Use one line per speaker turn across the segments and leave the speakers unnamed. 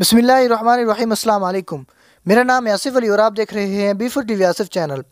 बिस्मिल्लाहिर्रहमानिर्रहीम, अस्सलाम वालेकुम। मेरा नाम है आसिफ अली और आप देख रहे हैं B4 TV आसिफ चैनल।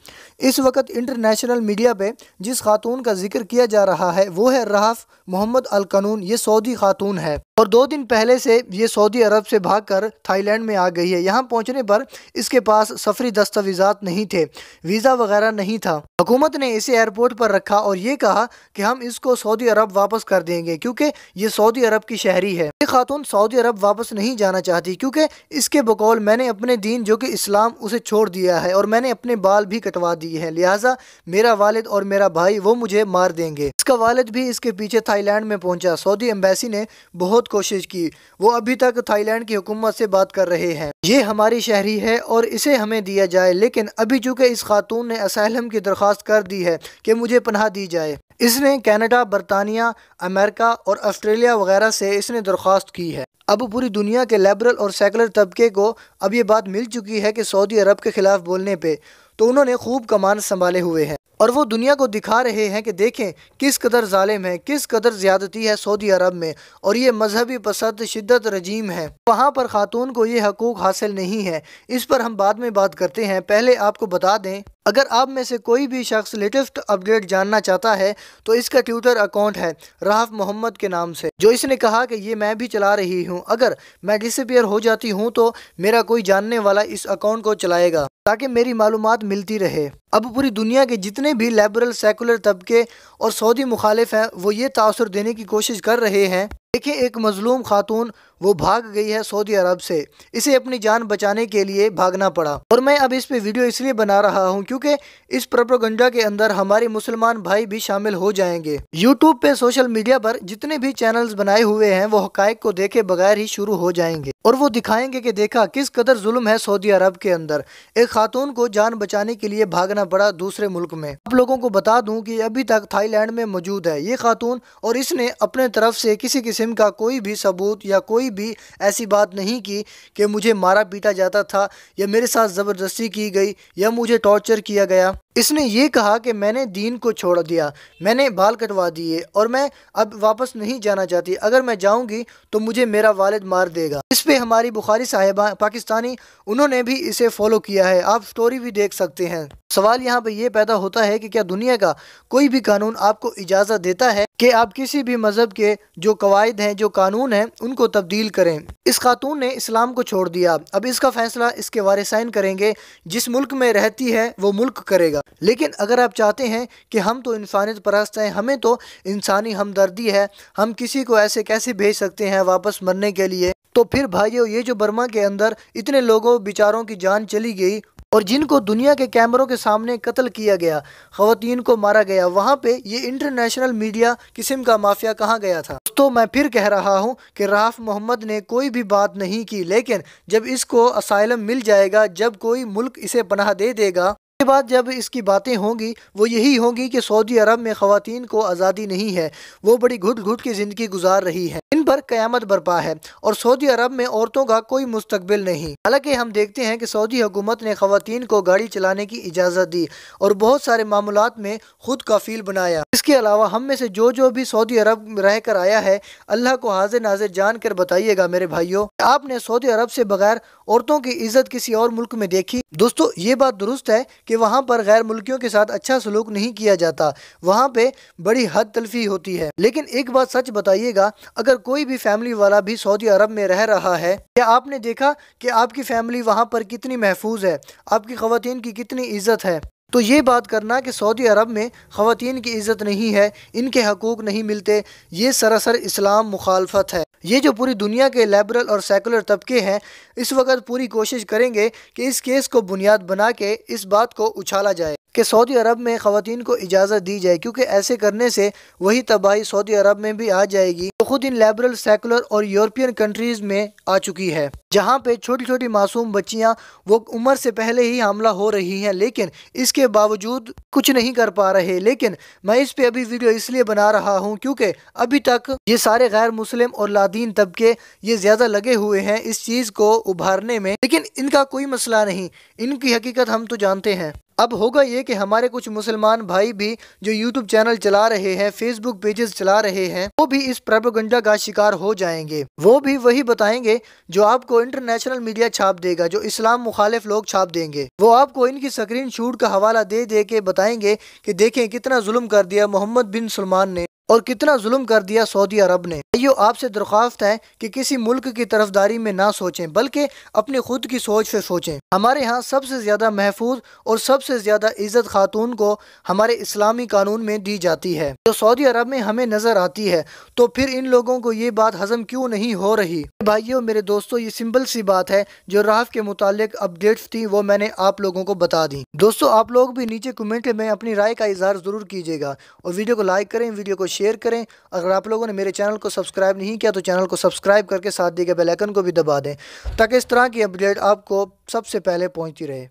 इस वक्त इंटरनेशनल मीडिया पे जिस खातून का जिक्र किया जा रहा है वो है रहाफ मोहम्मद अल कनून। ये सऊदी खातून है और 2 दिन पहले से ये सऊदी अरब से भागकर थाईलैंड में आ गई है। यहाँ पहुँचने पर इसके पास सफरी दस्तावेज़ात नहीं थे, वीज़ा वगैरह नहीं था। हुकूमत ने इसे एयरपोर्ट पर रखा और ये कहा कि हम इसको सऊदी अरब वापस कर देंगे क्योंकि ये सऊदी अरब की शहरी है। ये खातून सऊदी अरब वापस नहीं जाना चाहती क्योंकि इसके बकौल मैंने अपने दीन जो कि इस्लाम उसे छोड़ दिया है और मैंने अपने बाल भी कटवा दिए हैं, लिहाजा मेरा वालिद और मेरा भाई वो मुझे मार देंगे। इसका वालिद भी इसके पीछे थाईलैंड में पहुंचा। सऊदी एम्बेसी ने बहुत कोशिश की, वो अभी तक थाईलैंड की हुकूमत से बात कर रहे हैं, ये हमारी शहरी है और इसे हमें दिया जाए। लेकिन अभी चूँकि इस खातून ने असाइलम की दरख्वास्त कर दी है कि मुझे पनाह दी जाए, इसने कनाडा, बरतानिया, अमेरिका और ऑस्ट्रेलिया वगैरह से इसने दरख्वास्त की है। अब पूरी दुनिया के लिबरल और सेकुलर तबके को अब ये बात मिल चुकी है कि सऊदी अरब के खिलाफ बोलने पे तो उन्होंने खूब कमान संभाले हुए हैं और वो दुनिया को दिखा रहे हैं कि देखें किस कदर जालिम है, किस कदर ज़्यादती है सऊदी अरब में और ये मजहबी पसंद शिद्दत रजीम है। वहाँ पर खातून को ये हकूक़ हासिल नहीं है। इस पर हम बाद में बात करते हैं। पहले आपको बता दें, अगर आप में से कोई भी शख्स लेटेस्ट अपडेट जानना चाहता है तो इसका ट्विटर अकाउंट है रहाफ मोहम्मद के नाम से, जो इसने कहा कि ये मैं भी चला रही हूँ। अगर मैं डिसअपीयर हो जाती हूँ तो मेरा कोई जानने वाला इस अकाउंट को चलाएगा ताकि मेरी मालूमात मिलती रहे। अब पूरी दुनिया के जितने भी लिबरल सेकुलर तबके और सऊदी मुखालिफ हैं वो ये तासुर देने की कोशिश कर रहे हैं। देखिए, एक मजलूम खातून वो भाग गई है सऊदी अरब से, इसे अपनी जान बचाने के लिए भागना पड़ा और मैं अब इस पे वीडियो इसलिए बना रहा हूँ क्योंकि इस प्रोपेगेंडा के अंदर हमारे मुसलमान भाई भी शामिल हो जाएंगे। यूट्यूब पे, सोशल मीडिया पर जितने भी चैनल्स बनाए हुए हैं वो हकायक को देखे बगैर ही शुरू हो जाएंगे और वो दिखाएंगे कि देखा किस कदर जुल्म है सऊदी अरब के अंदर। एक खातून को जान बचाने के लिए भागना पड़ा दूसरे मुल्क में। आप लोगों को बता दूं कि अभी तक थाईलैंड में मौजूद है ये खातून और इसने अपने तरफ से किसी किस्म का कोई भी सबूत या कोई भी ऐसी बात नहीं की कि मुझे मारा पीटा जाता था या मेरे साथ ज़बरदस्ती की गई या मुझे टॉर्चर किया गया। इसने ये कहा कि मैंने दीन को छोड़ दिया, मैंने बाल कटवा दिए और मैं अब वापस नहीं जाना चाहती। अगर मैं जाऊंगी तो मुझे मेरा वालिद मार देगा। इस पे हमारी बुखारी साहिबा पाकिस्तानी, उन्होंने भी इसे फॉलो किया है, आप स्टोरी भी देख सकते हैं। सवाल यहाँ पे ये पैदा होता है कि क्या दुनिया का कोई भी कानून आपको इजाज़त देता है कि आप किसी भी मज़हब के जो कवायद हैं, जो कानून हैं, उनको तब्दील करें? इस खातून ने इस्लाम को छोड़ दिया। अब इसका फैसला इसके वारिसाइन करेंगे, जिस मुल्क में रहती है वो मुल्क करेगा। लेकिन अगर आप चाहते हैं कि हम तो इंसानियत परस्त हैं, हमें तो इंसानी हमदर्दी है, हम किसी को ऐसे कैसे भेज सकते हैं वापस मरने के लिए, तो फिर भाइयों ये जो बर्मा के अंदर इतने लोगों बेचारों की जान चली गई और जिनको दुनिया के कैमरों के सामने कत्ल किया गया, ख़वातीन को मारा गया, वहाँ पे ये इंटरनेशनल मीडिया किस्म का माफिया कहाँ गया था? तो मैं फिर कह रहा हूँ कि रहाफ मोहम्मद ने कोई भी बात नहीं की, लेकिन जब इसको असाइलम मिल जाएगा, जब कोई मुल्क इसे पनाह दे देगा, के बाद जब इसकी बातें होंगी वो यही होंगी कि सऊदी अरब में ख़वातीन को आज़ादी नहीं है, वो बड़ी घुट घुट की ज़िंदगी गुजार रही है, इन पर क़यामत बरपा है और सऊदी अरब में औरतों का कोई मुस्तकबिल नहीं। हालांकि हम देखते हैं कि सऊदी हुकूमत ने ख़वातीन को गाड़ी चलाने की इजाज़त दी और बहुत सारे मामलात में खुद काफिल बनाया। इसके अलावा हम में से जो भी सऊदी अरब रह कर आया है, अल्लाह को हाजिर नाजिर जान कर बताइएगा मेरे भाइयों, आपने सऊदी अरब से बगैर औरतों की इज्जत किसी और मुल्क में देखी? दोस्तों, ये बात दुरुस्त है कि वहाँ पर गैर मुल्कियों के साथ अच्छा सलूक नहीं किया जाता, वहाँ पे बड़ी हद तलफी होती है। लेकिन एक बात सच बताइएगा, अगर कोई भी फैमिली वाला भी सऊदी अरब में रह रहा है, क्या आपने देखा कि आपकी फैमिली वहाँ पर कितनी महफूज है, आपकी ख़वातीन की कितनी इज्जत है? तो ये बात करना कि सऊदी अरब में ख़वातीन की इज़्ज़त नहीं है, इनके हकूक़ नहीं मिलते, ये सरासर इस्लाम मुखालफत है। ये जो पूरी दुनिया के लिबरल और सेकुलर तबके हैं इस वक्त पूरी कोशिश करेंगे कि इस केस को बुनियाद बना के इस बात को उछाला जाए कि सऊदी अरब में ख़वातीन को इजाज़त दी जाए, क्योंकि ऐसे करने से वही तबाही सऊदी अरब में भी आ जाएगी तो खुद इन लिबरल, सेकुलर और यूरोपियन कंट्रीज़ में आ चुकी है, जहाँ पे छोटी छोटी मासूम बच्चियाँ वो उम्र से पहले ही हमला हो रही हैं, लेकिन इसके बावजूद कुछ नहीं कर पा रहे। लेकिन मैं इस पे अभी वीडियो इसलिए बना रहा हूँ क्योंकि अभी तक ये सारे गैर मुस्लिम और लादीन तबके ये ज़्यादा लगे हुए हैं इस चीज़ को उभारने में, लेकिन इनका कोई मसला नहीं, इनकी हकीकत हम तो जानते हैं। اب ہوگا یہ کہ ہمارے کچھ مسلمان بھائی بھی جو یوٹیوب چینل چلا رہے ہیں، فیس بک پیجز چلا رہے ہیں، وہ بھی اس پروپیگنڈا کا شکار ہو جائیں گے۔ وہ بھی وہی بتائیں گے جو آپ کو انٹرنیشنل میڈیا چھاپ دے گا، جو اسلام مخالف لوگ چھاپ دیں گے۔ وہ آپ کو ان کی سکرین شوٹ کا حوالہ دے دے کے بتائیں گے کہ دیکھیں کتنا ظلم کر دیا محمد بن سلمان نے اور کتنا ظلم کر دیا سعودی عرب نے۔ بھائیو، آپ سے درخواست ہے کہ کسی ملک کی طرفداری میں نہ سوچیں، بلکہ اپنے خود کی سوچ سے سوچیں۔ ہمارے ہاں سب سے زیادہ محفوظ اور سب سے زیادہ عزت خاتون کو ہمارے اسلامی قانون میں دی جاتی ہے، جو سعودی عرب میں ہمیں نظر آتی ہے۔ تو پھر ان لوگوں کو یہ بات ہضم کیوں نہیں ہو رہی؟ بھائیو میرے دوستو، یہ سمپل سی بات ہے، جو رہف کے متعلق اپڈیٹس تھی وہ میں نے آپ لوگوں کو بتا دی۔ دوستو، آپ لوگ بھی نیچے کمنٹ میں اپنی رائے کا اظہار ضرور کیجیے گا، اور ویڈیو کو لائک کریں، ویڈیو کو شیئر کریں۔ اگر آپ لوگوں نے میرے چینل کو سبسکرائب نہیں کیا تو چینل کو سبسکرائب کر کے ساتھ دیے گئے بیل آئیکن کو بھی دبا دیں، تاکہ اس طرح کی اپڈیٹ آپ کو سب سے پہلے پہنچتی رہے۔